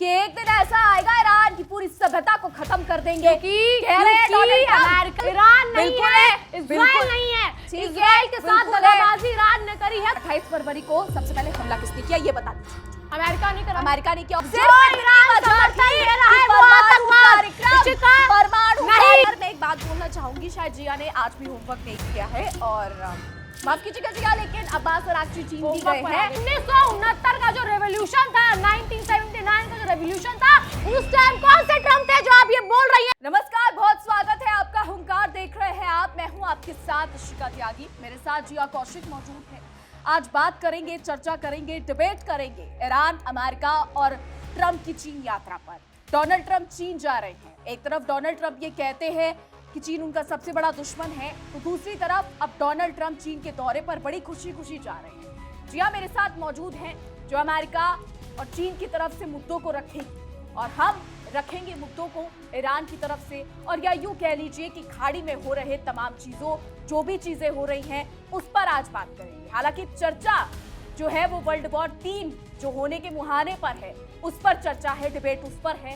कि एक दिन ऐसा आएगा ईरान की पूरी सभ्यता को खत्म कर देंगे। अमेरिका ईरान नहीं है, इजराइल नहीं है, इजराइल के साथ दगाबाजी ईरान ने करी है। 28 फरवरी को सबसे पहले हमला किसने किया ये बता दीजिए। अमेरिका नहीं करा, अमेरिका ने किया। ईरान समर्थन दे रहा है वो आतंकवाद परमाणु नहीं। मैं एक बात बोलना चाहूंगी, शायद जिया ने आज भी होमवर्क नहीं किया है और माफ कीजिएगा जिया, लेकिन अब्बास अरागची चीन भी गए हैं। 1969 का जो रेवोल्यूशन था, 1979 का जो रेवोल्यूशन था, उस टाइम कौन से ट्रम्प थे जो आप ये बोल रही हैं? नमस्कार, बहुत स्वागत है आपका। हुंकार देख रहे हैं आप, मैं हूं आपके साथ शिका त्यागी, मेरे साथ जिया कौशिक मौजूद है। आज बात करेंगे, चर्चा करेंगे, डिबेट करेंगे ईरान, अमेरिका और ट्रंप की चीन यात्रा पर। डोनाल्ड ट्रंप चीन जा रहे हैं। एक तरफ डोनाल्ड ट्रंप ये कहते हैं कि चीन उनका सबसे बड़ा दुश्मन है, तो दूसरी तरफ अब डोनाल्ड ट्रंप चीन के दौरे पर बड़ी खुशी खुशी जा रहे हैं। जिया मेरे साथ मौजूद हैं जो अमेरिका और चीन की तरफ से मुद्दों को रखेंगे और हम रखेंगे मुद्दों को ईरान की तरफ से, और या यूं कह लीजिए कि खाड़ी में हो रहे तमाम चीजों, जो भी चीजें हो रही हैं उस पर आज बात करेंगे। हालांकि चर्चा जो है वो वर्ल्ड वॉर 3 जो होने के मुहाने पर है, उस पर चर्चा है, डिबेट उस पर है।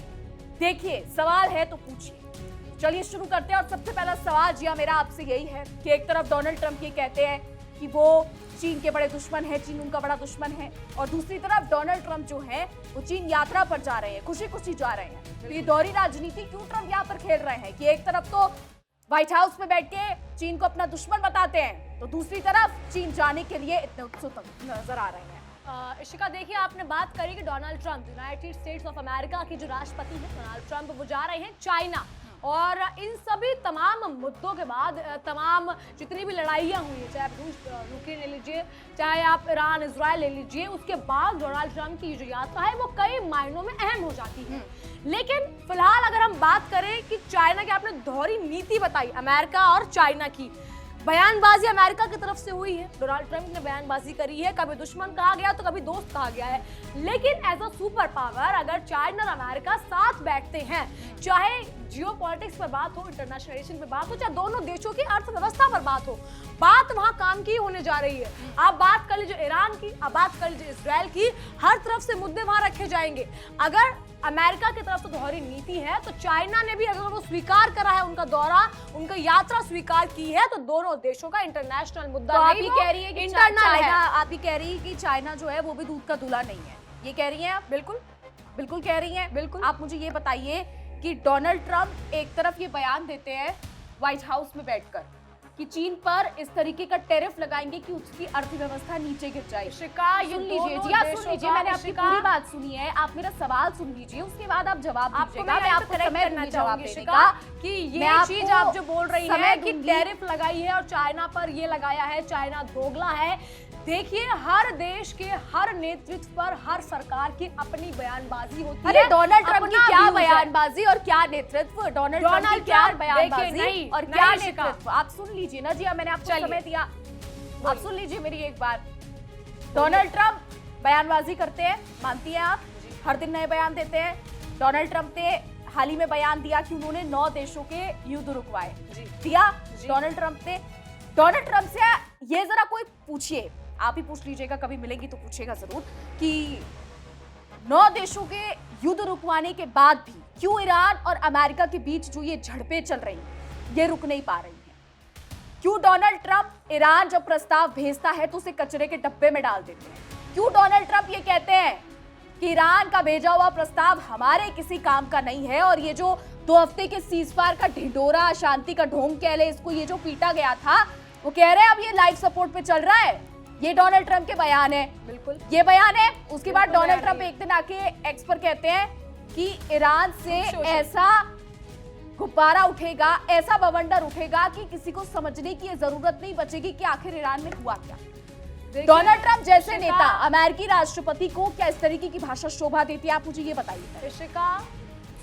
देखिए, सवाल है तो पूछिए। चलिए शुरू करते हैं। और सबसे पहला सवाल जिया मेरा आपसे यही है कि एक तरफ डोनाल्ड ट्रंप ये कहते हैं कि वो चीन के बड़े दुश्मन है, चीन उनका बड़ा दुश्मन है, और दूसरी तरफ डोनाल्ड ट्रंप जो है वो चीन यात्रा पर जा रहे हैं, खुशी खुशी जा रहे हैं। तो ये दोहरी राजनीति क्यों ट्रंप यहाँ पर खेल रहे हैं कि एक तरफ तो व्हाइट हाउस में बैठ के चीन को अपना दुश्मन बताते हैं, तो दूसरी तरफ चीन जाने के लिए इतने उत्सुक नजर आ रहे हैं। इशिका, देखिए, आपने बात करी कि Donald Trump, United states of America के जो राष्ट्रपति हैं डोनाल्ड ट्रंप, वो जा रहे हैं चाइना। और इन सभी तमाम मुद्दों के बाद, तमाम जितनी भी लड़ाइयाँ हुई हैं, चाहे आप रूस यूक्रेन ले लीजिए, चाहे आप ईरान इजराइल ले लीजिए, उसके बाद डोनाल्ड ट्रंप की जो यात्रा है वो कई मायनों में अहम हो जाती है। लेकिन फिलहाल अगर हम बात करें कि चाइना की, आपने दोहरी नीति बताई अमेरिका और चाइना की, बयानबाजी अमेरिका की तरफ से हुई है, डोनाल्ड ट्रंप ने बयानबाजी करी है, कभी दुश्मन कहा गया तो कभी दोस्त कहा गया है। लेकिन एज अ सुपर पावर अगर चाइना और अमेरिका साथ बैठते हैं, चाहे जियोपॉलिटिक्स पर बात हो, इंटरनेशनल रिलेशन पर बात हो, चाहे दोनों देशों की अर्थव्यवस्था पर बात हो, बात वहां काम की होने जा रही है। आप बात कर लीजिए ईरान की, आप बात कर लीजिए इजराइल की, हर तरफ से मुद्दे वहां रखे जाएंगे। अगर अमेरिका की तरफ से दोहरी नीति है तो चाइना ने भी अगर वो स्वीकार करा है, उनका दौरा, उनका यात्रा स्वीकार की है, तो दोनों देशों का इंटरनेशनल मुद्दा तो नहीं, आप ही कह रही है कि इंटरनल है। आप ही कह रही है कि चाइना जो है वो भी दूध का दूल्हा नहीं है, ये कह रही हैं आप? बिल्कुल बिल्कुल कह रही हैं। बिल्कुल। आप मुझे ये बताइए कि डोनाल्ड ट्रंप एक तरफ ये बयान देते हैं व्हाइट हाउस में बैठकर कि चीन पर इस तरीके का टैरिफ लगाएंगे कि उसकी अर्थव्यवस्था नीचे गिर जाए। सुन लीजिए जी, आप सुन लीजिए, मैंने आपकी पूरी बात सुनी है, आप मेरा सवाल सुन लीजिए, उसके बाद आप जवाब दीजिएगा। मैं आपको समय दूंगी जवाब देने का कि ये चीज आप जो बोल रही है कि टैरिफ लगाई है और चाइना पर ये लगाया है, चाइना दोगला है। देखिए, हर देश के हर नेतृत्व पर हर सरकार की अपनी बयानबाजी होती है। अरे डोनाल्ड ट्रंप की क्या बयानबाजी और क्या नेतृत्व, डोनाल्ड ट्रंप की क्या बयानबाजी और क्या नेतृत्व, आप सुन लीजिए ना जी, मैंने आपको समय दिया, आप सुन लीजिए मेरी एक बात। डोनाल्ड ट्रंप बयानबाजी करते हैं, मानती हैं आप, हर दिन नए बयान देते हैं। डोनाल्ड ट्रंप ने हाल ही में बयान दिया कि उन्होंने 9 देशों के युद्ध रुकवाए, दिया डोनाल्ड ट्रंप ने। डोनाल्ड ट्रंप से ये जरा कोई पूछिए, आप ही पूछ लीजिएगा, कभी मिलेंगी तो पूछेगा जरूर, कि 9 देशों के युद्ध रुकवाने के बाद भी क्यों ईरान और अमेरिका के बीच जो ये झड़पें चल रही हैं ये रुक नहीं पा रही हैं? क्यों डोनाल्ड ट्रंप ईरान जब प्रस्ताव भेजता है तो उसे कचरे के डब्बे में डाल देते हैं? क्यों डोनाल्ड ट्रंप ये कहते हैं कि ईरान का भेजा हुआ प्रस्ताव हमारे किसी काम का नहीं है, और ये जो 2 हफ्ते के सीजफायर का ढिंडोरा, शांति का ढोंग कह ले इसको, ये जो पीटा गया था, वो कह रहे हैं अब ये लाइफ सपोर्ट पे चल रहा है। ये डोनाल्ड ट्रंप के बयान है, बिल्कुल ये बयान है। उसके बाद डोनाल्ड ट्रंप एक दिन आके एक्स पर कहते हैं कि ईरान से ऐसा गुब्बारा उठेगा, ऐसा बवंडर उठेगा कि किसी को समझने की जरूरत नहीं बचेगी कि आखिर ईरान में हुआ क्या। डोनाल्ड ट्रंप जैसे नेता अमेरिकी राष्ट्रपति को क्या इस तरीके की भाषा शोभा देती है, आप मुझे ये बताइए। ऋषिका,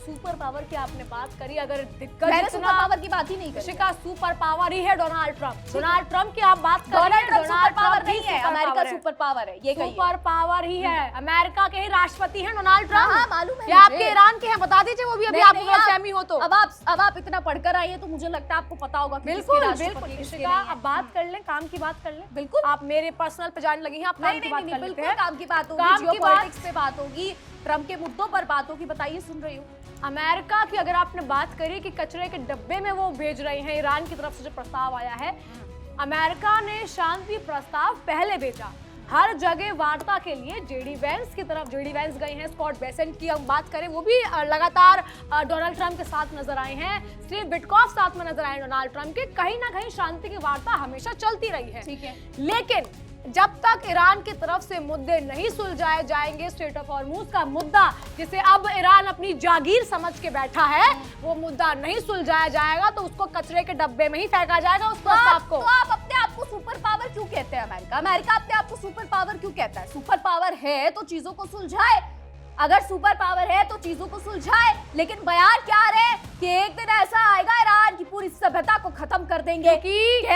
सुपर पावर की आपने बात करी, अगर दिक्कत, मैंने सुपर पावर की बात ही नहीं करी। का सुपर पावर ही है डोनाल्ड ट्रंप। डोनाल्ड ट्रंप की आप बात कर रहे हैं, डोनाल्ड ट्रंप सुपर पावर नहीं है, अमेरिका सुपर पावर है, ये सुपर पावर ही है। अमेरिका के ही राष्ट्रपति हैं डोनाल्ड ट्रंप। हाँ, मालूम है। या आपके ईरान के हैं, बता दीजिए वो भी, अभी आपको गलतफहमी हो तो। अब आप इतना पढ़कर आई है तो मुझे लगता है आपको पता होगा। बिल्कुल बिल्कुल, अब बात कर लें, काम की बात कर लें। बिल्कुल, आप मेरे पर्सनल पे जाने लगी हैं, आप काम की बात कर लेते हैं। काम की बात होगी, जियोपॉलिटिक्स पे बात होगी, ट्रम्प के मुद्दों पर बात होगी, बताइए, सुन रही हूँ। अमेरिका की अगर आपने बात करी कि कचरे के डब्बे में वो भेज रहे हैं, ईरान की तरफ से जो प्रस्ताव आया है, अमेरिका ने शांति प्रस्ताव पहले भेजा। हर जगह वार्ता के लिए जेडी वेंस की तरफ, जेडी वेंस गए हैं, स्कॉट बेसेंट की हम बात करें, वो भी लगातार डोनाल्ड ट्रंप के साथ नजर आए हैं, स्टीव विटकॉफ साथ में नजर आए डोनाल्ड ट्रंप के। कहीं ना कहीं शांति की वार्ता हमेशा चलती रही है, ठीक है, लेकिन जब तक ईरान की तरफ से मुद्दे नहीं सुलझाए जाएंगे, स्ट्रेट ऑफ हॉर्मुज का मुद्दा जिसे अब ईरान अपनी जागीर समझ के बैठा है, वो मुद्दा नहीं सुलझाया जाएगा तो उसको कचरे के डब्बे में ही फेंका जाएगा उस प्रस्ताव को। तो आप अपने आप को सुपर पावर क्यों कहते हैं? अमेरिका अपने आप को सुपर पावर क्यों कहता है? सुपर पावर है तो चीजों को सुलझाए, अगर सुपर पावर है तो चीजों को सुलझाए। लेकिन बयान क्या रहे कि एक दिन ऐसा आएगा ईरान की पूरी सभ्यता को खत्म कर देंगे, क्योंकि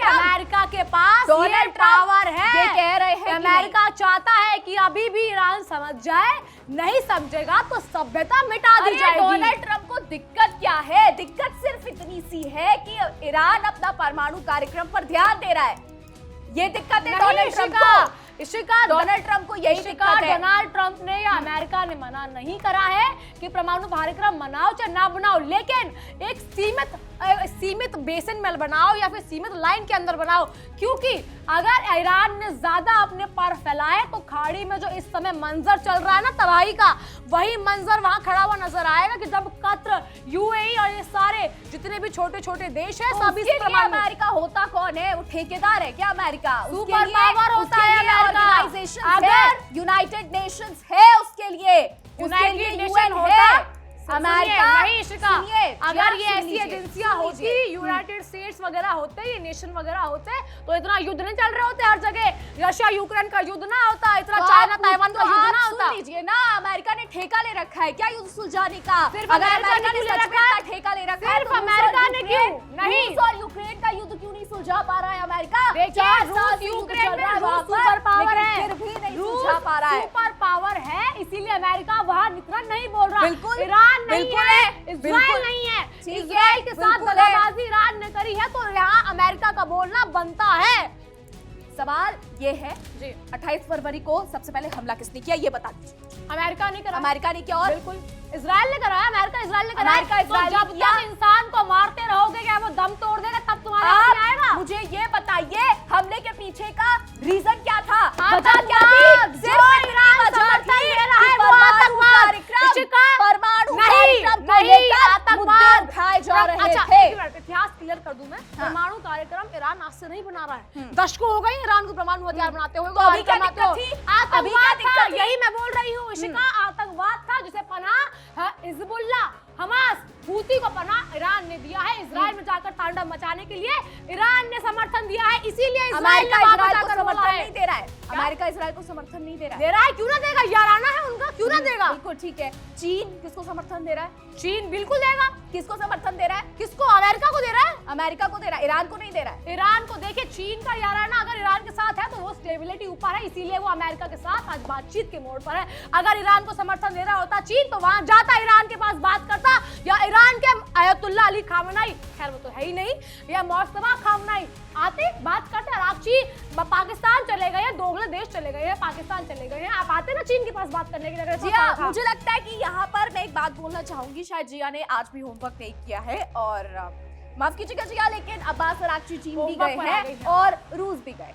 अमेरिका के पास ये पावर है। ये कह रहे हैं अमेरिका चाहता है कि अभी भी ईरान समझ जाए, नहीं समझेगा तो सभ्यता मिटा दी जाएगी। डोनाल्ड ट्रंप को दिक्कत क्या है? दिक्कत सिर्फ इतनी सी है कि ईरान अपना परमाणु कार्यक्रम पर ध्यान दे रहा है, ये दिक्कत है डोनाल्ड ट्रंप को। डोनाल्ड ट्रंप को यही दिक्कत है। डोनाल्ड ट्रंप ने या अमेरिका ने मना नहीं करा है कि परमाणु कार्यक्रम मनाओ चाहे ना बनाओ, लेकिन एक सीमित बेसिन में बनाओ या फिर सीमित लाइन के अंदर बनाओ, क्योंकि अगर ईरान ने ज्यादा अपने पर फैलाए तो खाड़ी में जो इस समय मंजर चल रहा है ना तबाही का, वही मंजर वहां खड़ा हुआ नजर आएगा कि जब कतर, यूएई और ये सारे जितने भी छोटे छोटे देश है सभी अमेरिका होता कौन है? वो ठेकेदार है क्या अमेरिका? सुपर पावर होता है ऑर्गेनाइजेशन, अगर यूनाइटेड नेशंस है उसके लिए, यूनाइटेड नेशन होता अमेरिका नहीं शिका, अगर ये ऐसी एजेंसियां होती, यूनाइटेड स्टेट्स वगैरह होते, ये नेशन वगैरह होते, तो इतना युद्ध नहीं चल रहे होते हर जगह, रशिया यूक्रेन का युद्ध ना होता, इतना चाइना ताइवान का युद्ध ना होता। सुन लीजिए ना, अमेरिका ने ठेका ले रखा है क्या युद्ध सुलझाने का? अगर अमेरिका ने सच में ठेका ले रखा है, सिर्फ अमेरिका ने क्यों नहीं? रूस और यूक्रेन का युद्ध क्यों नहीं सुलझा पा रहा है अमेरिका? देखिए रूस यूक्रेन में सुपर पावर है, फिर भी नहीं सुलझा पा रहा है। सुपर पावर है, इसीलिए अमेरिका वहां इतना नहीं बोल रहा। बिल्कुल, ईरान नहीं है, इजराइल नहीं है, इजराइल के साथ दगाबाजी ईरान ने करी है, तो यहाँ अमेरिका का बोलना बनता है। सवाल ये है जी, 28 फरवरी को सबसे पहले हमला किसने किया, ये बता दीजिए। अमेरिका ने करा। अमेरिका ने किया, और बिल्कुल इजराइल ने कराया, अमेरिका इजराइल ने कराया। तो जब तक इंसान को मारते रहोगे क्या वो दम तोड़ देगा, तब तुम्हारा हाथ में आएगा। मुझे ये बताइए हमले के पीछे का रीजन क्या था? वजह क्या थी? सिर्फ ईरान समर्थन दे रहा है, वो आतंकवाद, परमाणु कार्यक्रम को लेकर आतंकवाद उठाए जा रहे अच्छा, थे। एक मिनट इतिहास क्लियर कर दूं मैं। परमाणु कार्यक्रम ईरान आज से नहीं बना रहा है, दशकों हो गए ईरान को परमाणु हथियार बनाते हुए। तो अभी क्या दिक्कत थी? आतंकवाद था, यही मैं बोल रही हूँ इशिका, आतंकवाद था जिसे पनाह हिजबुल्लाह, हमास, हूती को पनाह ईरान ने दिया है। इजराइल में जाकर तांडव मचाने के लिए ईरान ने समर्थन दिया है, इसीलिए इजराइल को समर्थन नहीं दे रहा है। अमेरिका इजराइल को समर्थन नहीं दे रहा है। दे रहा है, क्यों ना देगा, याराना है उनका, क्यों ना देगा। बिल्कुल ठीक है। चीन किसको समर्थन दे रहा है? चीन बिल्कुल देगा। किसको समर्थन दे रहा है? किसको? अमेरिका को दे रहा है, अमेरिका को दे रहा है, ईरान को नहीं दे रहा है। ईरान को देखिए, चीन का याराना अगर ईरान के साथ है तो वो स्टेबिलिटी ऊपर है, इसीलिए वो अमेरिका के साथ आज बातचीत के मोड़ पर है। अगर ईरान को समर्थन दे रहा होता चीन तो वहां जाता, ईरान के पास बात करता, या ईरान के अयतुल्ला अली खामनाई, खैर वो तो है ही नहीं, या मुस्तफा खामनाई आते बात करते। और आप चीन पाकिस्तान चले गए हैं, दोगले देश चले गए हैं, पाकिस्तान चले गए हैं, आप आते ना चीन के पास बात करने के लिए। जी हाँ, मुझे लगता है कि यहाँ पर मैं एक बात बोलना चाहूंगी, शायद जिया ने आज भी होमवर्क नहीं किया है, और माफ कीजिएगा जिया, लेकिन अब्बास अरागची चीन भी गए हैं और रूस भी गए,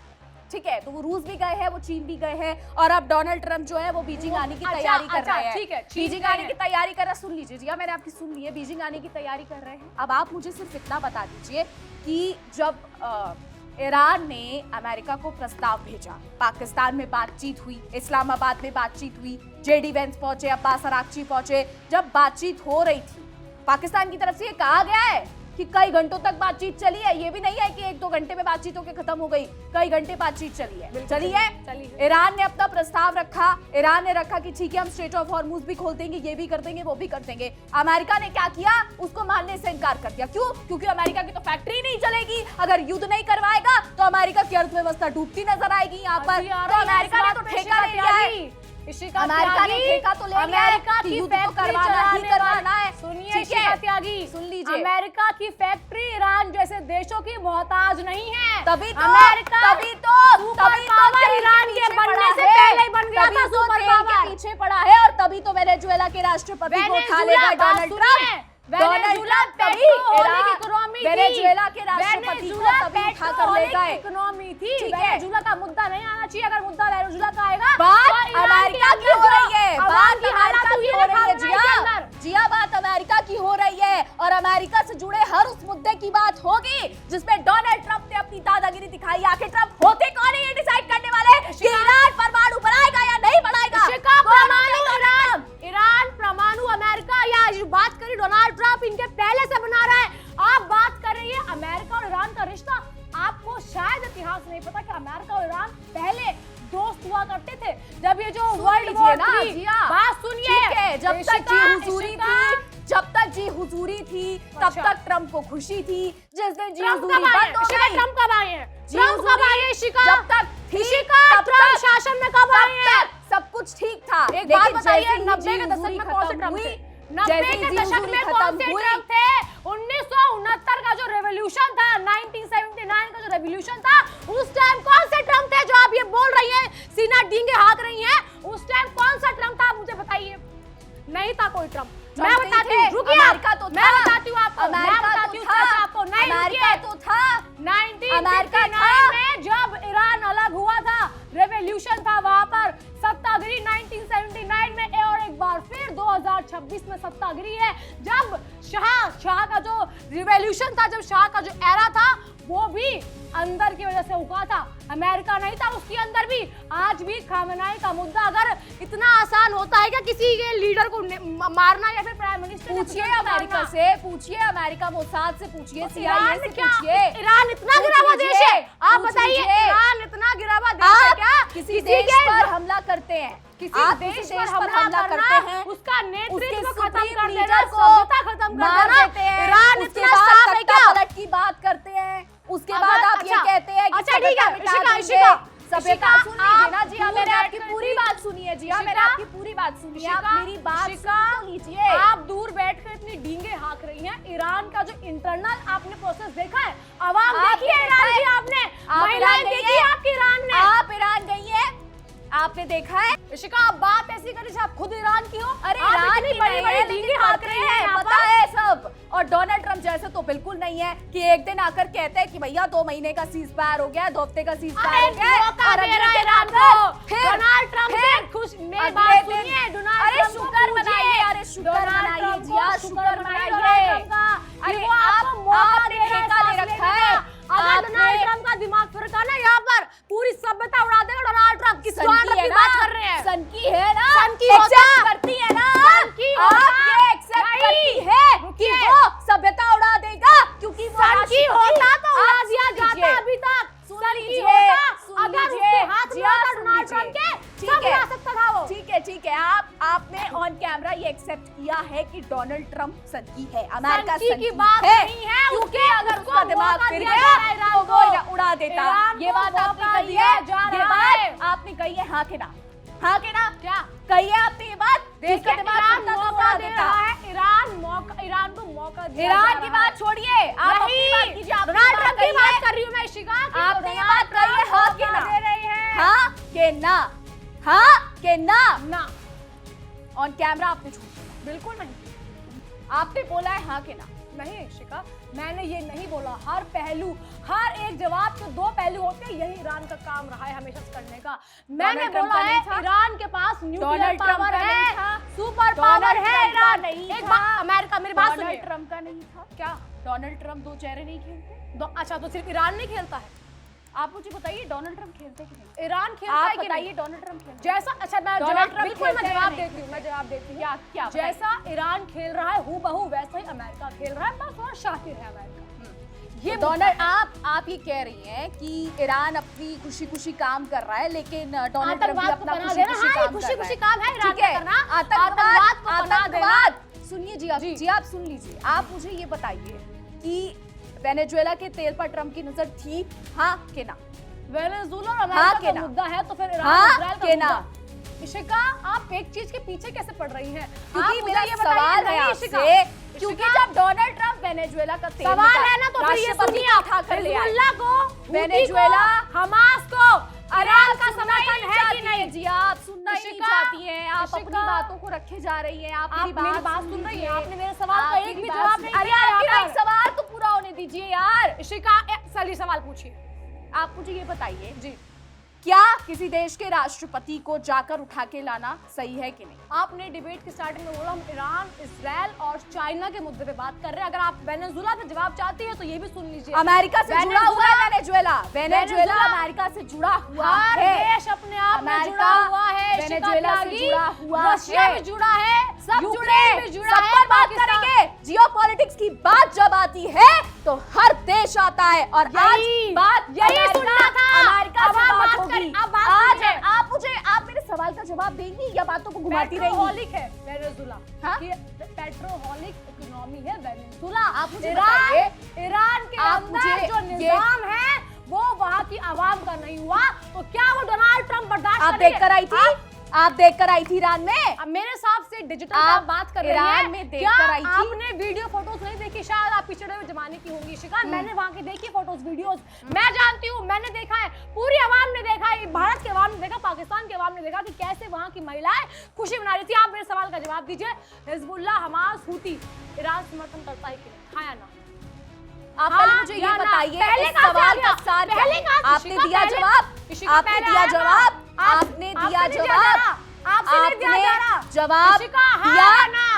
ठीक है, तो वो रूस भी गए हैं, वो चीन भी गए हैं, और अब डोनाल्ड ट्रंप जो है वो बीजिंग आने की तैयारी कर रहे हैं। ठीक है, बीजिंग आने की तैयारी कर रहे हैं। सुन लीजिए जिया, मैंने आपकी सुन ली है, बीजिंग आने की तैयारी कर रहे हैं। अब आप मुझे सिर्फ इतना बता दीजिए कि जब ईरान ने अमेरिका को प्रस्ताव भेजा, पाकिस्तान में बातचीत हुई, इस्लामाबाद में बातचीत हुई, जेडी वेंस पहुंचे, अब्बास अरागची पहुंचे, जब बातचीत हो रही थी पाकिस्तान की तरफ से ये कहा गया है कि कई घंटों तक बातचीत चली है, ये भी नहीं है कि 1-2 घंटे में बातचीत होकर खत्म हो गई, कई घंटे बातचीत चली है। चली है। ईरान ने अपना प्रस्ताव रखा, ईरान ने रखा कि ठीक है हम स्ट्रेट ऑफ हॉर्मुज भी खोल देंगे, ये भी कर देंगे, वो भी कर देंगे। अमेरिका ने क्या किया? उसको मानने से इनकार कर दिया। क्यों? क्योंकि अमेरिका की तो फैक्ट्री नहीं चलेगी, अगर युद्ध नहीं करवाएगा तो अमेरिका की अर्थव्यवस्था डूबती नजर आएगी यहाँ पर। तो अमेरिका ने तो ठेका ले लिया है, अमेरिका ने ठेका तो ले लिया है कि युद्ध तो करवाना ही करवाना है। सुनिए इशिका त्यागी, सुन लीजिए, अमेरिका की फैक्ट्री ईरान जैसे देशों की मोहताज नहीं है। तभी तो अमेरिका सुपर पावर ईरान के बनने से पहले ही बन गया था सुपर पावर, पीछे पड़ा है। और तभी तो वेनेजुएला के राष्ट्रपति को उठा लेगा डोनाल्ड ट्रम्प। वेनेजुएला तभी इकोनॉमी थी, वेनेजुएला के राष्ट्रपति को तभी उठा कर ले गए। इकोनॉमी थी। ठीक है, वेनेजुएला का मुद्दा नहीं आना चाहिए। अगर मुद्दा वेनेजुएला का आएगा बात तो अमेरिका की हो रही है, बात हालात अमेरिका की हो रही है। जिया बात अमेरिका की हो रही है और अमेरिका से जुड़े हर उस मुद्दे की बात होगी जिसमें डोनाल्ड ट्रम्प ने अपनी दादागिरी दिखाई। आखिर ट्रम्प होते कौन है ये डिसाइड करने वाले कि ईरान परमाणु बनाएगा या नहीं बनाएगा? ईरान परमाणु अमेरिका, या जो बात करी डोनाल्ड ट्रम्प इनके पहले से बना रहा है। आप बात कर रही है अमेरिका और ईरान का रिश्ता। आपको शायद इतिहास नहीं पता कि अमेरिका और ईरान पहले दोस्त हुआ करते थे। जब ये जो वर्ल्ड वॉर थी, बात सुनिए, जब तक जी हुजूरी थी तब तक ट्रम्प को खुशी थी। जिस दिन जी हुजूरी बंद हो गई, ट्रम्प कब आए हैं? ट्रम्प कब आए हैं? जब तक ट्रम्प शासन में कब आए हैं? सब कुछ ठीक था। एक बात बताइए, 90 के दशक में कौन से ट्रम्प थे? 90 के दशक में कौन से ट्रम्प थे? 1969 का जो रेवोल्यूशन था, 1979 का जो रेवोल्यूशन था, उस टाइम कौन से ट्रम्प थे जो आप ये बोल रही हैं, सीना डींगे हाँक रही हैं? उस टाइम कौन सा ट्रम्प था, मुझे बताइए। नहीं था कोई ट्रम्प। मैं बताती हूँ, रुकिए, अमेरिका तो था। मैं बताती हूँ आपको, अमेरिका तो था आपको। नहीं, अमेरिका तो था। 1959 में जब ईरान अलग हुआ था, रेवोल्यूशन था वहां पर, सत्तागिरी 1979 में, और एक बार फिर 2026 में सत्तागिरी है। जब शाह का जो रिवॉल्यूशन था, जब शाह का जो एरा था, वो भी अंदर की वजह से हुआ था, अमेरिका नहीं था उसके अंदर भी। आज भी खामेनेई का मुद्दा अगर इतना आसान होता है क्या किसी के लीडर को मारना या फिर प्राइम मिनिस्टर? पूछिए अमेरिका से, पूछिए अमेरिका मोसाद से, पूछिए CIA से पूछिए। ईरान इतना गिरा हुआ देश है? आप बताइए, ईरान इतना गिरा हुआ देश है क्या? किसी देश पर हमला करते हैं, किसी देश पर हमला करते हैं, उसका नेतृत्व खत्म कर देना, को सभ्यता खत्म कर देना। ईरान इतना साफ है क्या? पलट की बात करते हैं, उसके बाद आप ये कहते हैं कि अच्छा ठीक है, सभ्यता सुन लीजिए ना जी, मैंने आपकी पूरी बात सुनी है जी, मैंने आपकी पूरी बात सुनी है, आप मेरी बात सुन लीजिए। आप दूर बैठकर इतनी डींगे हाँक रही हैं। ईरान का जो इंटरनल आपने प्रोसेस देखा है? आवाम देखी है ईरान की? आपने महिलाएं देखी है आपकी ईरान ने? आप ईरान गई है, आपने देखा है? इशिका, आप बात ऐसी करी जैसे आप खुद ईरान की हो। अरे ईरान की बड़ी-बड़ी डींगे हाँक रहे हैं, पता है सब। और डोनाल्ड ट्रम्प जैसे तो बिल्कुल नहीं है कि एक दिन आकर कहते हैं कि भैया 2 महीने का सीज फायर हो गया, 2 हफ्ते का सीज फायर हो गया, और ईरान को डोनाल्ड ट्रम्प से खुश। मेरी बात सुनिए, अरे शुक्र मनाइए, अरे शुक्र मनाइए जी, शुक्र मनाइए। अरे आपने ठेका ले रखा है। अगर डोनाल्ड ट्रम्प का दिमाग फिरका ना, यहाँ पर पूरी सभ्यता उड़ा देगा डोनाल्ड ट्रम्प। किस डोनाल्ड की बात कर रहे हैं? सनकी है ना, सनकी एक्सेप्ट करती है ना, आप ये एक्सेप्ट करती है कि वो सभ्यता उड़ा देगा, क्योंकि वो सनकी होता तो उड़ा दिया जाता अभी तक। सनकी होता, अगर उसके हाथ में आता डोनाल्ड ट्रम्प के, सब उड़ा सकता था वो। ठीक है, आपने ऑन कैमरा ये एक्सेप्ट किया है कि डोनाल्ड ट्रम्प सनकी है, अमेरिका सनकी की बात नहीं है, क्योंकि अगर उसका दिमाग फिर गया तो वो उड़ा देता। ये बात आपने कही है, ये बात आपने कही है, हाँ के ना, हाँ के ना, क्या कही है आपने ये बात? देखिए, ईरान मौका दे रहा है, ईरान को मौका दिया जा रहा है। ईरान की बात छोड़िए, आप अपनी बात कीजिए। डोनाल्ड ट्रम्प की बात कर रही हूँ मैं, इशिका। आपने ये बात कही है, हाँ के ना, दे रही है, हाँ के ना, हाँ के ना, ना ऑन कैमरा आपने झूठ बोला, बिल्कुल नहीं। आपने बोला है हाँ के ना। नहीं इशिका, मैंने ये नहीं बोला। हर पहलू, हर एक जवाब के 2 पहलू होते हैं, यही ईरान का काम रहा है हमेशा से करने का। मैंने बोला है ईरान के पास न्यूक्लियर पावर है, सुपर पावर है ईरान। एक बात, अमेरिका, मेरी बात सुनिए, डोनाल्ड ट्रम्प का नहीं था क्या? डोनाल्ड ट्रम्प 2 चेहरे नहीं खेलते? अच्छा, तो सिर्फ ईरान नहीं खेलता है? आप मुझे बताइए डोनाल्ड ट्रम्प खेलते कि नहीं? ईरान खेलता है कि नहीं? डोनाल्ड ट्रम्प खेलते जैसा, अच्छा मैं डोनाल्ड ट्रम्प बिल्कुल मैं खेलते जवाब हैं देती हूँ, मैं जवाब देती हूँ। क्या जैसा ईरान खेल रहा है हूबहू वैसा ही अमेरिका खेल रहा है, बस और शातिर है अमेरिका। ये डोनाल्ड, आप ये कह रही हैं कि ईरान अपनी खुशी काम कर रहा है, लेकिन डोनाल्ड ट्रम्प भी अपना खुशी काम है ईरान का करना, आतंकवाद। सुनिए जी, आप सुन लीजिए। आप मुझे ये बताइए कि वेनेजुएला के तेल पर ट्रम्प की नजर थी, हाँ के ना? वेनेजुएला और अमेरिका का मुद्दा है, तो फिर ईरान इजराइल का मुद्दा। इशिका, आप एक चीज के पीछे कैसे पड़ रही हैं? क्योंकि मेरा ये सवाल है आपसे क्योंकि जब डोनाल्ड ट्रंप वेनेजुएला का तेल सवाल है ना, तो फिर ये सुनिए आप, हिजबुल्लाह को, वेनेजुएला, हमास को ईरान का समर्थन है कि नहीं? जी आप सुनना ही नहीं चाहती हैं, आप अपनी बातों को रखे जा रही हैं। आप मेरी बात सुन रही हैं? आपने मेरे सवाल का एक भी जवाब नहीं अरे आपका एक सवाल तो पूरा होने दीजिए यार। इशिका सही सवाल पूछिए। आप मुझे ये बताइए जी, क्या किसी देश के राष्ट्रपति को जाकर उठा के लाना सही है कि नहीं? आपने डिबेट की स्टार्टिंग में बोला हम ईरान, इजराइल और चाइना के मुद्दे पे बात कर रहे हैं। अगर आप वेनेजुएला पे जवाब चाहती हैं तो ये भी सुन लीजिए। अमेरिका से जुड़ा हुआ है वेनेजुएला। वेनेजुएला अमेरिका से जुड़ा हुआ है। देश अपने आप में जुड़ा हुआ है। वेनेजुएला से जुड़ा हुआ है। रशिया भी जुड़ा है, सब जुड़े, सब पर बात करेंगे। जियोपॉलिटिक्स की बात जब आती है तो हर देश आता है और आज बात यही सुनना था। अमेरिका से बात होगी। आज आप मेरे सवाल का जवाब देंगी या बातों को घुमाती रहेंगी? पेट्रोहॉलिक है वेनेजुएला, हाँ? पेट्रोहॉलिक इकोनॉमी है वेनेजुएला। आप मुझे बताइए, ईरान के अंदर जो निजाम है वो वहाँ की आवाम का नहीं हुआ, तो क्या वो डोनाल्ड ट्रंप बर्दाश्त आप देखकर आई थी? आप देखकर आई थी ईरान में? अब मेरे हिसाब से डिजिटल आप बात कर रही हैं। ईरान में देखकर आई थी? आपने वीडियो फोटोज नहीं देखी? शायद आप पिछड़े हुए जमाने की होंगी शिका। मैंने वहाँ की देखी फोटोज वीडियोस, मैं जानती हूँ, मैंने देखा है, पूरी आवाम ने देखा है, भारत के आवाम ने देखा, पाकिस्तान के आवाम ने देखा कि कैसे वहाँ की महिलाएं खुशी मना रही थी। आप मेरे सवाल का जवाब दीजिए, हिजबुल्लाह, हमास, हूती ईरान समर्थन करता है कि नहीं? हाँ या ना? आप पहले मुझे ये बताइए, इस सवाल का सार क्या है? आपने दिया जवाब, आपने दिया जवाब, आपने दिया जवाब, आपने जवाब दिया,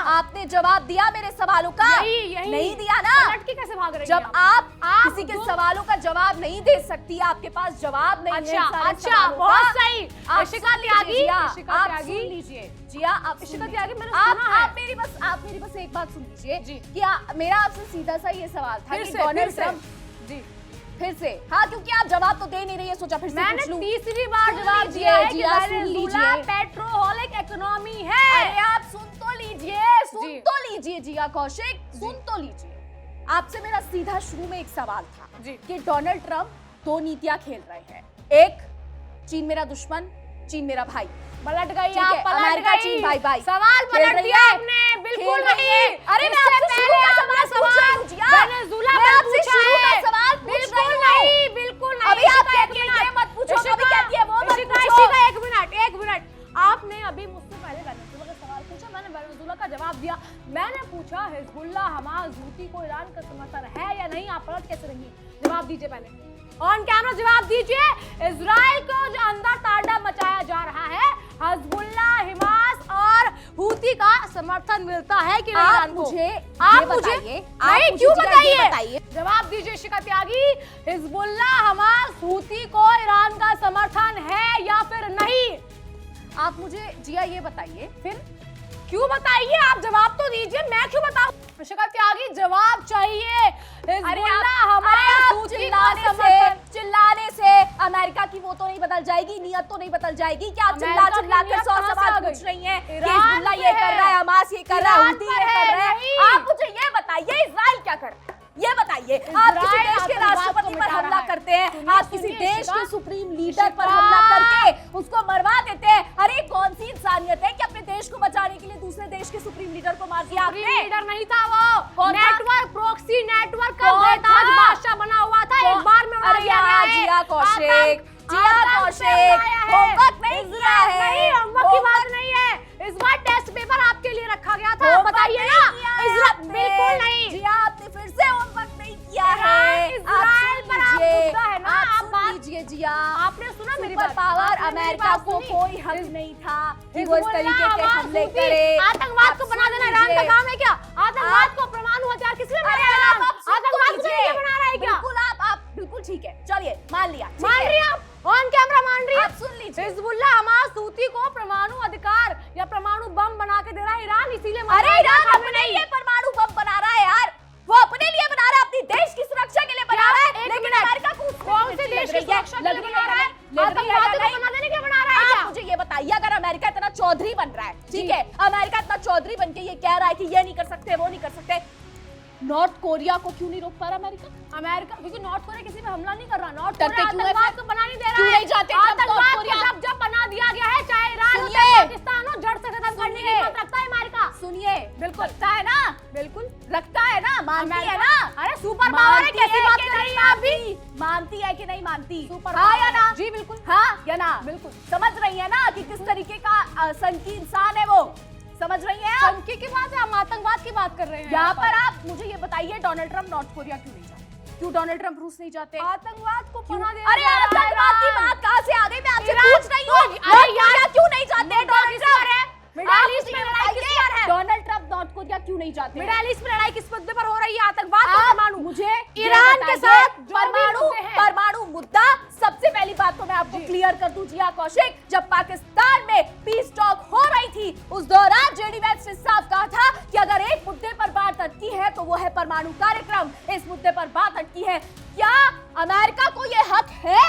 आपने जवाब दिया मेरे सवालों का? नहीं दिया ना? कैसे भाग रही जब आप किसी के सवालों का जवाब नहीं दे सकती, आपके पास जवाब नहीं है। अच्छा, बहुत सही। इशिका त्यागी, आप सुन लीजिए जिया, आप इशिका त्यागी, मैंने आप मेरी बस एक बात सुन लीजिए कि मेरा आपसे सीधा सा ये सवाल था कि डोनाल्ड ट्रंप जी फिर से, हाँ, क्योंकि आप जवाब तो दे नहीं रही है, सोचा फिर से मैंने पूछ लूं। तीसरी बार जवाब दिया है कि वेनेजुएला पेट्रोहॉलिक इकोनॉमी है। अरे आप सुन तो लीजिए, सुन तो लीजिए जिया कौशिक, सुन तो लीजिए। आपसे मेरा सीधा शुरू में एक सवाल था कि डोनाल्ड ट्रंप दो नीतियां खेल रहे हैं, एक चीन मेरा दुश्मन, चीन मेरा भाई। पलट गई आप, अमेरिका चीन भाई भाई, सवाल पलट दिया आपने। बिल्कुल नहीं। अरे मैं आपसे शुरू का सवाल वेनेजुएला में पूछा है, सवाल बिल्कुल नहीं, बिल्कुल नहीं। अभी आप कहती हैं ये मत पूछो, अभी कहती है वो मत पूछो। एक मिनट, आपने अभी मुझसे पहले वेनेजुएला का सवाल पूछा, मैंने वेनेजुएला का जवाब दिया। मैंने पूछा हिजबुल्लाह, हमास, हूती को ईरान का समर्थन है या नहीं? आप पलट कैसे रही? जवाब दीजिए पहले, ऑन कैमरा जवाब दीजिए। इजराइल को जो अंदर तांडव मचाया जा रहा है, हिजबुल्लाह, हमास और हूती का समर्थन मिलता है कि आप मुझे बताइए, नहीं, क्यों बताइए? जवाब दीजिए शिका त्यागी, हिजबुल्लाह, हमास, हूती को ईरान का समर्थन है या फिर नहीं? आप मुझे जिया ये बताइए, फिर क्यों बताइए? आप जवाब तो दीजिए, मैं क्यों बताऊं? शिका त्यागी, जवाब चाहिए। चिल्लाने से अमेरिका की वो तो नहीं बदल जाएगी, नियत तो नहीं बदल जाएगी। क्या चिल्ला कर 100 सवाल पूछ रही हैं कि हिजबुल्लाह ये कर रहा है, हमास ये कर रहा है, हूती ये कर रहा है। आप मुझे ये बताइए, इजराइल क्या कर रहा है? ये बताइए। आप किसी देश के राष्ट्रपति पर हमला करते हैं, आप किसी देश के सुप्रीम लीडर पर हमला करके उसको मरवा देते हैं। अरे कौन सी इंसानियत है कि अपने देश को बचाने के लिए दूसरे देश के सुप्रीम लीडर को मार दिया आपने? लीडर नहीं था वो, नेटवर्क, प्रॉक्सी नेटवर्क का बेताज बादशाह बना हुआ था, एक बार में उड़ा दिया गया है। जिया कौशिक, होमवर्क नहीं किया है। नहीं, होमवर्क की बात नहीं है, इस बार टेस्ट पेपर आपके लिए रखा गया था, बताइए ना। बिल्कुल नहीं जिया, आपने फिर से होमवर्क नहीं किया है। इजराइल पर आप मुद्दा है ना, आप बात कीजिए जिया। आपने सुना मेरी सुपर पावर अमेरिका को कोई हक नहीं था कि वो इस तरीके के हमले करे। आतंकवाद को बना देना ईरान का काम है क्या? आतंकवाद को परमाणु हथियार किसने बनाया? आतंकवाद को बना रहा है क्या? बिल्कुल, आप बिल्कुल ठीक है, चलिए मान लिया, आप ऑन कैमरा मान रही है। आप सुन लीजिए, हिजबुल्लाह, हमास, हूती को परमाणु अधिकार या परमाणु बम बना के दे रहा है ईरान, इसीलिए अरे ईरान अपने लिए परमाणु बम बना रहा है यार, वो अपने लिए बना रहा है, अपनी देश की सुरक्षा के लिए बना रहा है। लेकिन अमेरिका को कौन से देश की सुरक्षा के लिए बना रहा है? आतंकवाद को बना देने के लिए बना रहा है क्या? मुझे ये बताइए, अगर अमेरिका इतना चौधरी बन रहा है, ठीक है, अमेरिका इतना चौधरी बन के ये कह रहा है कि ये नहीं कर सकते, वो नहीं कर सकते, नॉर्थ कोरिया को क्यों नहीं रोक पा रहा अमेरिका? क्योंकि नॉर्थ कोरिया किसी पे हमला नहीं कर रहा। नॉर्थ डरते कोरिया क्यों है आतंकवाद फिर? को बना नहीं दे रहा क्यों है। नहीं चाहते ट्रम्प नॉर्थ आतंकवाद कोरिया? को जब बना दिया गया है, चाहे ईरान हो चाहे पाकिस्तान हो, जड़ से खत्म करने की हिम्मत रखता है अमेरिका। सुनिए, बिल्कुल रखता है ना, बिल्कुल रखता है ना, मानती है ना। अरे सुपर पावर है, कैसी बात कर रही है आप भी? मानती है कि नहीं मानती? सुपर हाँ या पावर। ना? जी बिल्कुल, हाँ या ना? बिल्कुल। समझ रही है ना कि किस तरीके का संकी इंसान है वो? समझ रही है आप? संकी की बात है, हम आतंकवाद की बात कर रहे हैं। यहाँ पर आप मुझे ये बताइए, डोनाल्ड ट्रम्प नॉर्थ कोरिया क्यों नहीं जाते? क्यों डोनाल्ड ट्रम्प रूस नहीं जाते? आतंकवाद को क्यों? पनाह दे अरे यार, आतंकवाद की बात कहाँ से आ गई? मैं आपसे ईरान- पूछ रही हूँ। अरे यार, क्यों नहीं जाते डोनाल्ड ट्रम्प? मिडिल ईस्ट में लड़ाई किस पर है? डोनाल्ड ट्रम्प नॉर्थ कोरिया क्यों नहीं जाते? मिडिल ईस्ट में लड़ाई किस मुद्दे पर हो रही है? आतंकवाद और परमाणु। मुझे ईरान के साथ जो परमाणु भी मुद्दे हैं। परमाणु मुद्दा। सबसे पहली बात तो मैं आपको क्लियर कर दूं जिया कौशिक, जब पाकिस्तान में पीस टॉक हो रही थी उस दौरान जेडी वैंस ने साफ कहा था कि अगर एक मुद्दे पर बात अटकी है तो वो है परमाणु कार्यक्रम। इस मुद्दे पर बात अटकी है। क्या अमेरिका को ये हक है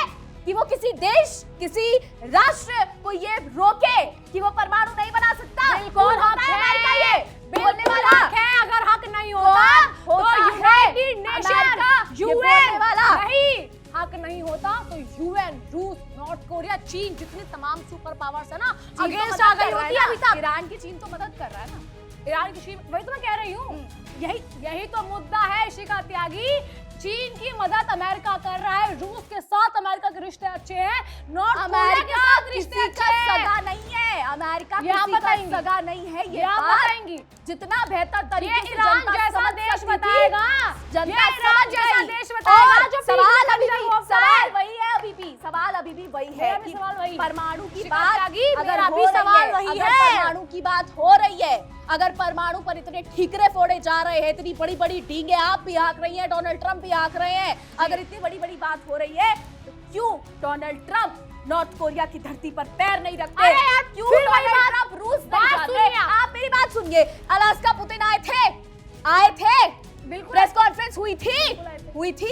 कि वो किसी देश, किसी राष्ट्र को ये रोके कि वो परमाणु नहीं बना सकता? बिल्कुल हक है अमेरिका ये बोलने बिल्कुल वाला हक है। अगर हक नहीं होता तो यूनाइटेड नेशन, यूएन वाला नहीं, हक नहीं होता तो यूएन, रूस, नॉर्थ कोरिया, चीन, जितनी तमाम सुपर पावर्स है ना, अगेंस्ट आ गई होती है अभी तक। ईरान की चीन तो मदद कर रहा है ना। ईरान की चीन, वही तो मैं कह रही हूँ, यही तो मुद्दा है इशिका त्यागी। चीन की मदद अमेरिका कर रहा है, रूस के साथ अमेरिका के रिश्ते अच्छे हैं, नॉर्थ कोरिया के साथ रिश्ते अच्छे हैं। सगा नहीं है अमेरिका, यहाँ किसी का बताएंगी। सगा नहीं है। ये यहाँ बात बताएंगी। जितना बेहतर तरीके से ईरान जनता जैसा समझ देश सकती थी, बताएगा, जनता ये ईरान समझ जैसा गई। देश बताएगा और जो सवाल पीछे अभी से भी होता सवाल है। वही है, अभी भी सवाल अभी भी वही है मेरा भी कि सवाल वही है। परमाणु की शिखा बात त्यागी, अगर मेरा हो भी रही सवाल है, वही अगर है। परमाणु की बात हो रही है, अगर परमाणु पर इतने ठीकरे फोड़े जा रहे हैं, इतनी बड़ी बड़ी डींगे आप भी हाँक रही हैं, डोनाल्ड ट्रम्प भी हाँक रहे हैं, अगर इतनी बड़ी बड़ी बात हो रही है तो क्यों डोनाल्ड ट्रम्प नॉर्थ कोरिया की धरती पर पैर नहीं रखते? अरे यार, क्यों फिर वही डोनाल्ड बात- ट्रम्प रूस नहीं बात जाते? सुनिए। आप मेरी बात सुनिए। अलास्का पुतिन आए थे, बिल्कुल प्रेस कॉन्फ्रेंस हुई थी, बिल्कुल आए थे। हुई थी।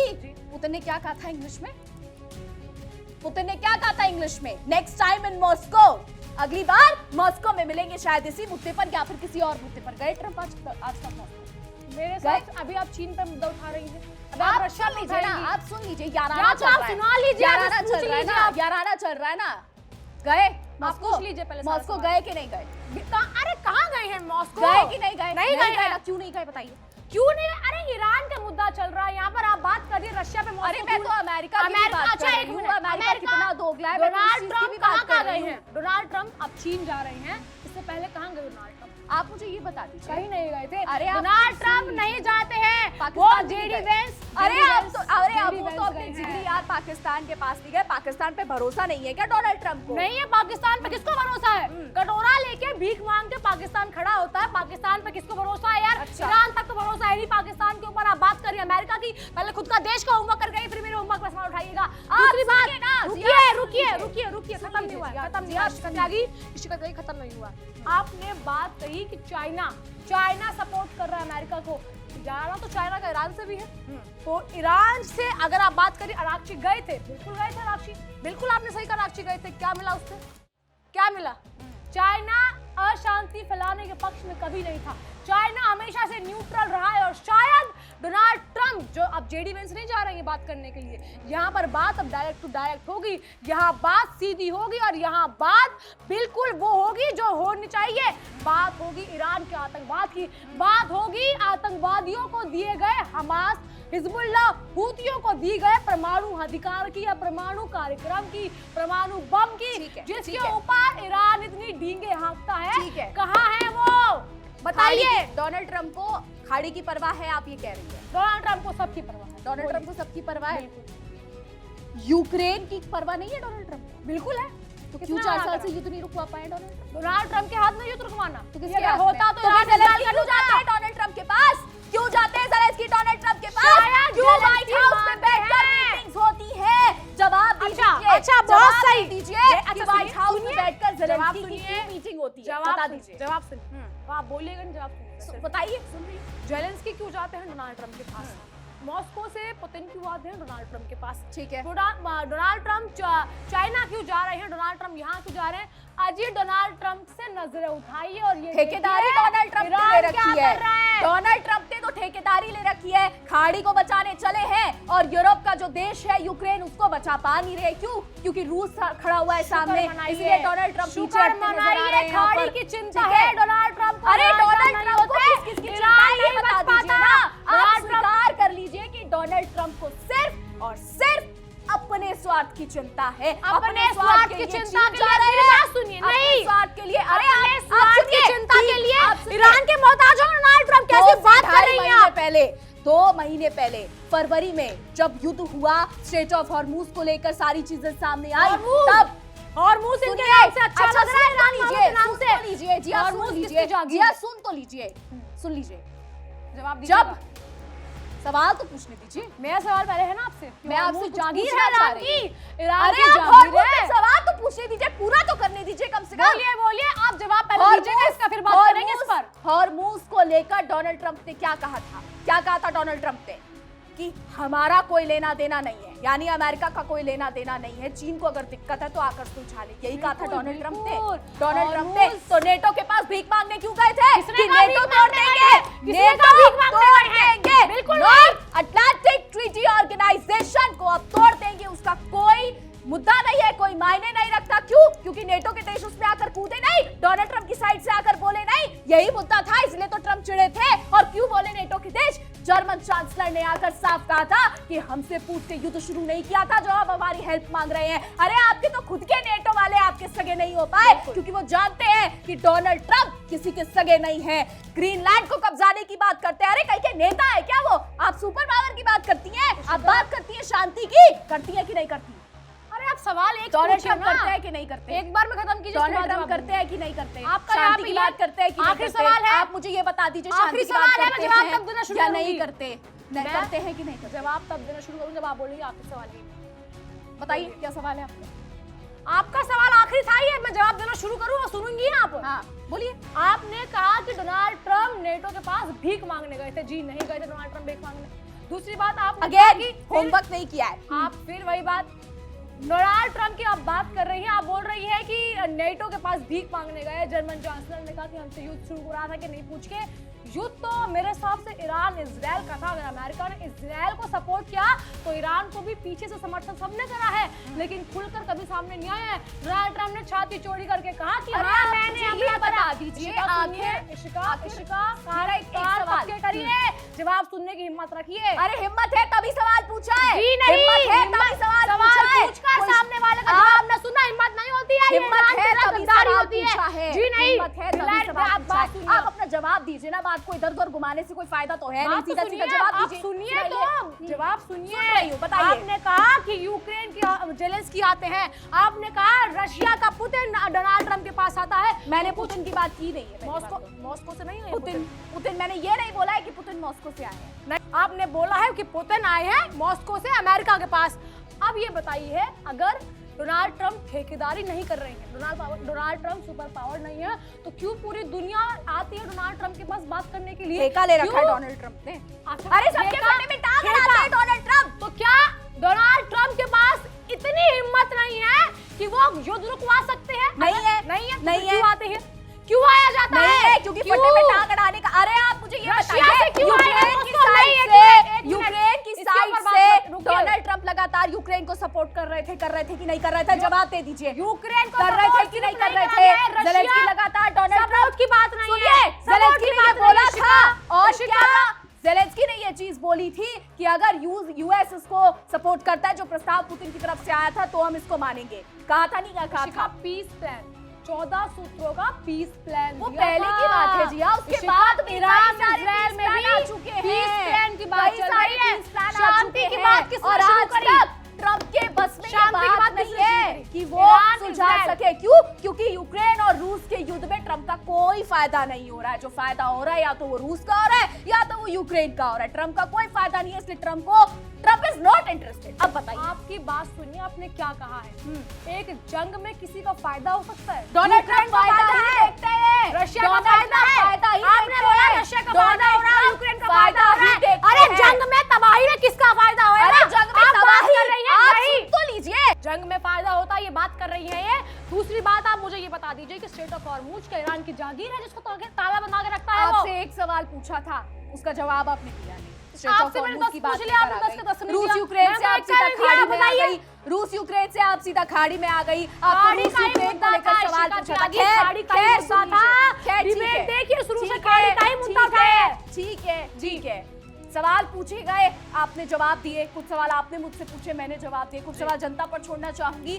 पुतिन ने क्या कहा था इंग्लिश में? पुतिन ने क्या कहा था इंग्लिश में? नेक्स्ट टाइम इन मॉस्को, अगली बार मॉस्को में मिलेंगे, शायद इसी मुद्दे पर या फिर किसी और मुद्दे पर। गए ट्रम्प आज तक मॉस्को? मेरे साथ अभी आप चीन पे मुद्दा उठा रही हैं, अब आप आप रशिया सुन पे लीजिए ना, जाएंगी। आप सुन लीजिए, याराना या चल तो आप रहा है, सुना लीजिए, आप याराना पूछ चल रहा है लीजिए ना, आप। याराना चल रहा है ना। गए मॉस्को? पूछ लीजिए पहले सारा मॉस्को सवाल। गए कि नहीं गए? अरे कहाँ गए हैं मॉस्को? गए कि नहीं गए? नहीं गए हैं। ना, क्यों नहीं गए बताइए? क्यों नहीं? अरे ईरान का मुद्दा चल रहा है यहाँ पर, आप बात करिए रशिया पे मॉस्को। अरे मैं तो अमेरिका की भी बात कर रही हूँ। अमेरिका कितना दोगला है, मैं तो इस डोनाल्ड चीज़ की भी ट्रम्प बात कहाँ कर रही गए हूँ। हैं? डोनाल्ड ट्रम्प अब चीन जा रहे हैं, इससे पहले कहाँ गए डोनाल्ड ट्रम्प? आप मुझे ये बता दीजिए। कहीं नहीं गए थे। अरे आप डोनाल्ड सुन ट्रम्प लीजिए। नहीं जाते हैं, वो पाकिस्तान भी जेडी गए। वेंस। अरे आप तो अरे अब जेडी वो तो वेंस अपने गए जिगरी हैं। यार पाकिस्तान के पास नहीं गए। पाकिस्तान पे भरोसा नहीं है क्या डोनाल्ड ट्रम्प को? नहीं है पाकिस्तान पे, किसको भरोसा है? कटोरा लेके भीख मांग के पाकिस्तान खड़ा होता है, पाकिस्तान पे किसको भरोसा है यार? अच्छा। ईरान तक तो भरोसा है नहीं पाकिस्तान के ऊपर। आप बात करिए अमेरिका की, पहले खुद का देश का होमवर्क कर गई, फिर मेरे होमवर्क पर सवाल उठाइएगा। दूसरी बात, सुनिए ना, रुकिए जिया, रुकिए सुन रुकिए रुकिए, सुन खत्म नहीं हुआ लीजिए, है, खत्म नहीं जिया, हुआ। सुन शिखा त्यागी, शिखा त्यागी खत्म नहीं हुआ। आपने बात कही कि चाइना सपोर्ट कर रहा है अमेरिका को, जाना तो चाइना का ईरान से भी है। तो ईरान से अगर आप बात करिए, अराक्ची गए थे, बिल्कुल गए थे अराक्ची, बिल्कुल आपने सही कहा, अराक्ची गए थे। क्या मिला उससे? क्या मिला? चाइना अशांति फैलाने के पक्ष में कभी नहीं था। चाइना हमेशा से न्यूट्रल रहा है और शायद डोनाल्ड ट्रम्प, जो अब जेडी वेंस नहीं जा रहे हैं बात करने के लिए, यहाँ पर बात अब डायरेक्ट टू डायरेक्ट होगी, यहाँ बात सीधी होगी और यहाँ बात बिल्कुल वो होगी जो होनी चाहिए। बात होगी ईरान के आतंकवाद की, बात होगी आतंकवादियों को दिए गए, हमास, हिजबुल्लाह, हूतियों को दी गए परमाणु अधिकार की या परमाणु कार्यक्रम की, परमाणु बम की, जिसके ऊपर ईरान इतनी डींगे हाँकता है। कहाँ है वो? बताइए। डोनाल्ड ट्रम्प को खाड़ी की परवाह है, आप ये कह रही है? डोनाल्ड ट्रम्प को सबकी परवाह है। डोनाल्ड ट्रम्प को सबकी परवाह है। यूक्रेन की परवाह नहीं है डोनाल्ड ट्रम्प को? बिल्कुल है। तो क्यों 4 साल से युद्ध नहीं रुकवा पाए डोनाल्ड ट्रम्प? डोनाल्ड ट्रम्प के हाथ में युद्ध रुकवाना तो ये किसके अगर हाथ में? होता तो तो ईरान फिर इजराइल क्यों का जाते हैं डोनाल्ड ट्रम्प के पास? क्यों जाते हैं ज़ेलेंस्की डोनाल्ड ट्रम्प के पास? शायद क्यों ज़ेलेंस्की व्हाइट हाउस में मानते बैठकर हैं। मीटिंग्स होती है? जवाब दीजिए। अच्छा, बहुत जवाब सही। दीजिए कि अच्छा, व्हाइट सुनिए, हाउस में सुनिए। बैठकर जवाब ज़ेलेंस्की की सुनिए। क्यों मीटिंग होती है? जवाब बता सुनिए, दीजिए। जवाब सुनिए। आप बोलिएगा नहीं, जवाब सुनिए। बताइए, सुन रही हूँ। जेलेंस्की क्यों जाते हैं डोनाल्ड ट्रम्प के पास? मॉस्को से पुतिन क्यों आते हैं डोनाल्ड ट्रम्प के पास? ठीक है। डोनाल्ड ट्रम्प चाइना क्यों जा रहे हैं? डोनाल्ड ट्रम्प यहाँ क्यों जा रहे हैं? अजी डोनाल्ड ट्रम्प से नजरें उठाइए और ये ठेकेदारी देखिए, डोनाल्ड ट्रम्प ने ईरान ले क्या रखी कर रहा है। डोनाल्ड ट्रम्प ने तो ठेकेदारी ले रखी है, खाड़ी को बचाने चले हैं और यूरोप का जो देश है यूक्रेन उसको बचा पा नहीं रहे। क्यों? क्योंकि रूस खड़ा हुआ है सामने, इसलिए डोनाल्ड ट्रंप पीछे हटते नजर आ रहे हैं। खाड़ी की चिंता है डोनाल्ड ट्रंप को। अरे डोनाल्ड ट्रंप को किसकी चिंता है ये बता दीजिए ना। आप स्वीकार कर लीजिए कि डोनाल्ड ट्रंप को सिर्फ और सिर्फ अपने स्वार्थ की चिंता है, अपने स्वार्थ की चिंता के लिए बात सुनिए। नहीं, स्वार्थ के लिए, अरे अपने स्वार्थ की चिंता के लिए ईरान के मोहताज हो डोनाल्ड ट्रंप। कैसी बात कर रही हैं आप? पहले 2 महीने पहले फरवरी में जब युद्ध हुआ स्ट्रेट ऑफ हॉर्मुज को लेकर सारी चीजें सामने आई, तब हॉर्मुज इनके नाम से अच्छा लग रहा है, ईरान के नाम से। सुन लीजिए जी, आप सुन लीजिए जी, आप सुन तो लीजिए, सुन लीजिए। जवाब दीजिए। जब सवाल तो पूछने दीजिए, मेरा सवाल पहले है ना आपसे। मैं आपसे जागीर पूछना है चाह ईरान रही की, हूं। ईरान अरे की आप जागीर है। सवाल तो पूछने दीजिए, पूरा तो करने दीजिए कम से कम। बोलिए बोलिए, आप जवाब पहले दीजिएगा, इसका फिर बात करेंगे इस पर। हॉर्मुज को लेकर डोनाल्ड ट्रंप ने क्या कहा था? क्या कहा था डोनाल्ड ट्रंप ने? कि हमारा कोई लेना देना नहीं है, यानी अमेरिका का कोई लेना देना नहीं है, चीन को अगर दिक्कत है तो आकर सुलझा ले, यही कहा था डोनाल्ड ट्रंप ने। डोनाल्ड ट्रंप ने तो नेटो के पास भीख मांगने क्यों गए थे? कि नेटो तोड़ देंगे, नेटो तोड़ देंगे, बिल्कुल नॉर्थ अटलांटिक ट्रीटी ऑर्गेनाइजेशन को अब तोड़ देंगे, उसका कोई मुद्दा नहीं है, कोई मायने नहीं रखता। क्यों? क्योंकि नेटो के देश उसमें आकर कूदे नहीं, डोनाल्ड ट्रंप की साइड से आकर बोले नहीं, यही मुद्दा था, इसलिए तो ट्रंप चिढ़े थे। और क्यों बोले नेटो के देश? जर्मन चांसलर ने आकर साफ कहा था कि हमसे पूछ के युद्ध शुरू नहीं किया था जो आप हमारी हेल्प मांग रहे हैं। अरे आपके तो खुद के नेटो वाले आपके सगे नहीं हो पाए, क्योंकि वो जानते हैं कि डोनाल्ड ट्रंप किसी के सगे नहीं है। ग्रीनलैंड को कब्जाने की बात करते हैं, अरे कहीं के नेता है क्या वो? आप सुपर पावर की बात करती हैं, आप बात करती हैं शांति की, करती है कि नहीं करती? अरे आप सवाल एक डोनाल्ड ट्रंप करते हैं कि नहीं करते? एक बार में खत्म कीजिए। डोनाल्ड ट्रंप करते हैं कि नहीं करते? आपका शांति की बात करते हैं कि नहीं आखिरी करते? सवाल है, आप मुझे ये बता दीजिए, आखिरी शांति की बात सवाल है, मैं करते जवाब हैं तब देना शुरू या करूंगी। नहीं करते? नहीं करते हैं कि नहीं करते? जवाब तब देना शुरू करूं जब आप बोलेंगे आखिरी सवाल है। बताइए क्या सवाल है आपका? आपका सवाल आखिरी था ये, मैं जवाब देना शुरू करूं और सुनूंगी ना आप? हाँ बोलिए। आपने कहा कि डोनाल्ड ट्रंप नेटो के पास भीख मांगने गए थे। जी नहीं गए थे डोनाल्ड ट्रंप भीख मांगने। दूसरी बात, आप अगेन होमवर्क नहीं किया है। आप फिर वही बात, डोनाल्ड ट्रंप की आप बात कर रही हैं, आप बोल रही है कि नेटो के पास भीख मांगने गए। जर्मन चांसलर ने कहा कि हमसे युद्ध शुरू हो रहा था कि नहीं पूछ के। युद्ध तो मेरे हिसाब से ईरान इजराइल का था। अगर अमेरिका ने इजराइल को सपोर्ट किया तो ईरान को भी पीछे से समर्थन सबने करा है, लेकिन खुलकर कभी सामने नहीं आया है। डोनाल्ड ट्रंप ने छाती चौड़ी करके कहा कि अरे हाँ, मैंने हमला बता दीजिए। जवाब सुनने की हिम्मत रखिए। अरे हिम्मत है तभी सवाल पूछा है। जी नहीं, हिम्मत है तभी सवाल पूछा है। पूछकर सामने वाले का जवाब न सुनना हिम्मत नहीं होती है। हिम्मत है तभी सवाल होती पूछा है। जी नहीं, हिम्मत है तभी सवाल पूछा है। आप अपना जवाब दीजिए ना, बात को इधर उधर घुमाने से कोई फायदा तो है नहीं, सीधा सीधा जवाब दीजिए। सुनिए तो जवाब सुनिए। बताइए। आपने कहा कि यूक्रेन की जेलेंस्की आते हैं, आपने कहा रशिया का पुतिन डोनाल्ड ट्रंप के पास आता है। मैंने पुतिन की बात की नहीं है। मॉस्को से नहीं है पुतिन मैंने ये नहीं बोला है कि पुतिन मॉस्को से आए हैं। नहीं, आपने बोला है कि पुतिन आए हैं मॉस्को से अमेरिका के पास। अब ये बताइए, अगर डोनाल्ड ट्रंप ठेकेदारी नहीं कर रहे हैं, डोनाल्ड ट्रंप सुपर पावर नहीं है, तो क्यों पूरी दुनिया आती है डोनाल्ड ट्रंप के पास बात करने के लिए? ठेका ले रखा है डोनाल्ड ट्रंप ने। अरे सबके खाने में टांग अड़ाते हैं डोनाल्ड ट्रंप। तो क्या डोनाल्ड ट्रंप के पास इतनी हिम्मत नहीं है कि वो युद्ध रुकवा सकते हैं? नहीं है, नहीं है, नहीं है। क्यों आते हैं? क्यों आया जाता है? क्योंकि फटे में टांग अड़ाने का। अरे आप मुझे ये बताइए, यूक्रेन की साइड से डोनाल्ड ट्रंप लगातार यूक्रेन को सपोर्ट कर रहे थे कि नहीं कर रहे थे? जवाब दे दीजिए। यूक्रेन को कर रहे थे कि नहीं कर रहे थे? ज़ेलेंस्की लगातार डोनाल्ड ट्रंप की बात नहीं है, ज़ेलेंस्की ने बोला था और क्या ज़ेलेंस्की ने ये चीज बोली थी कि अगर यूएस इसको सपोर्ट करता है, जो प्रस्ताव पुतिन की तरफ से आया था, तो हम इसको मानेंगे। कहा था नहीं कहा था? पीस प्लान, 14 सूत्रों का पीस प्लान वो पहले की बात है जिया, उसके बाद ईरान इजराइल में भी आ चुके हैं, पीस प्लान की बात चल रही है, शांति की बात और आज तक ट्रंप के बस में शांति की बात नहीं है कि वो सुलझा सके। क्यों? क्योंकि यूक्रेन और रूस के युद्ध में ट्रंप का कोई फायदा नहीं हो रहा है। जो फायदा हो रहा है या तो वो रूस का हो रहा है या तो वो यूक्रेन का हो रहा है। ट्रंप का कोई फायदा नहीं है, इसलिए ट्रंप इज नॉट इंटरेस्टेड। अब बताइए, आपकी बात सुनिए, आपने क्या कहा है? एक जंग में किसी का फायदा हो सकता है? डोनाल्ड ट्रंप फायदा देखते हैं, रशिया का फायदा है। आपने बोला रशिया का फायदा हो रहा है, यूक्रेन का फायदा हो रहा है। अरे जंग में तबाही में किसका फायदा होगा? जंग में तबाही कर रही है, तो लीजिए। जंग में फायदा होता है, ये बात कर रही है ये। दूसरी बात, आप मुझे ये बता दीजिए कि स्ट्रेट ऑफ हॉर्मुज का ईरान की जागीर है जिसको ताला बना के रखता है। आपसे एक सवाल पूछा था, उसका जवाब आपने दिया नहीं। आपसे मैंने 10 पूछ लिया, आपने 10 के 10 नहीं रूस दिया। यूक्रेन से मैं आप सीधा क्या खाड़ी में आ बताइए? गई। रूस यूक्रेन से आप सीधा खाड़ी में आ गई। आपको खाड़ी रूस का ही यूक्रेन को मुद्दा लेकर था, सवाल शिखा पूछा था। त्यागी, खाड़ी का ही मुद्दा सुन था। लीजिए। खैर, ठीक डिबेट है। देखिए, शुरू से ठीक खाड़ी है, का ही मुद्दा ठीक उठाया है, है। ठीक है। सवाल पूछे गए, आपने जवाब दिए। कुछ सवाल आपने मुझसे पूछे, मैंने जवाब दिए। कुछ सवाल जनता पर छोड़ना चाहूंगी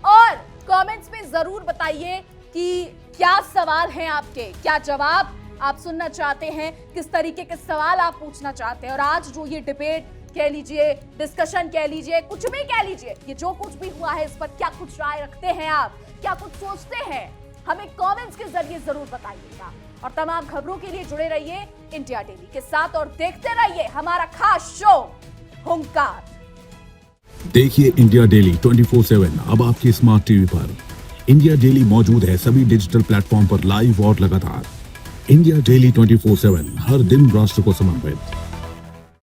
और कमेंट्स में जरूर बताइए कि क्या सवाल हैं आपके, क्या जवाब आप सुनना चाहते हैं, किस तरीके के सवाल आप पूछना चाहते हैं। और आज जो ये डिबेट कह लीजिए, डिस्कशन कह लीजिए, कुछ भी कह लीजिए, ये जो कुछ भी हुआ है इस पर क्या कुछ राय रखते हैं आप, क्या कुछ सोचते हैं, हमें कमेंट्स के जरिए जरूर बताइएगा। और तमाम खबरों के लिए जुड़े रहिए इंडिया डेली के साथ और देखते रहिए हमारा खास शो हुंकार। देखिए इंडिया डेली 24/7 अब आपके स्मार्ट टीवी पर। इंडिया डेली मौजूद है सभी डिजिटल प्लेटफॉर्म पर लाइव और लगातार। इंडिया डेली 24/7 हर दिन राष्ट्र को समर्पित।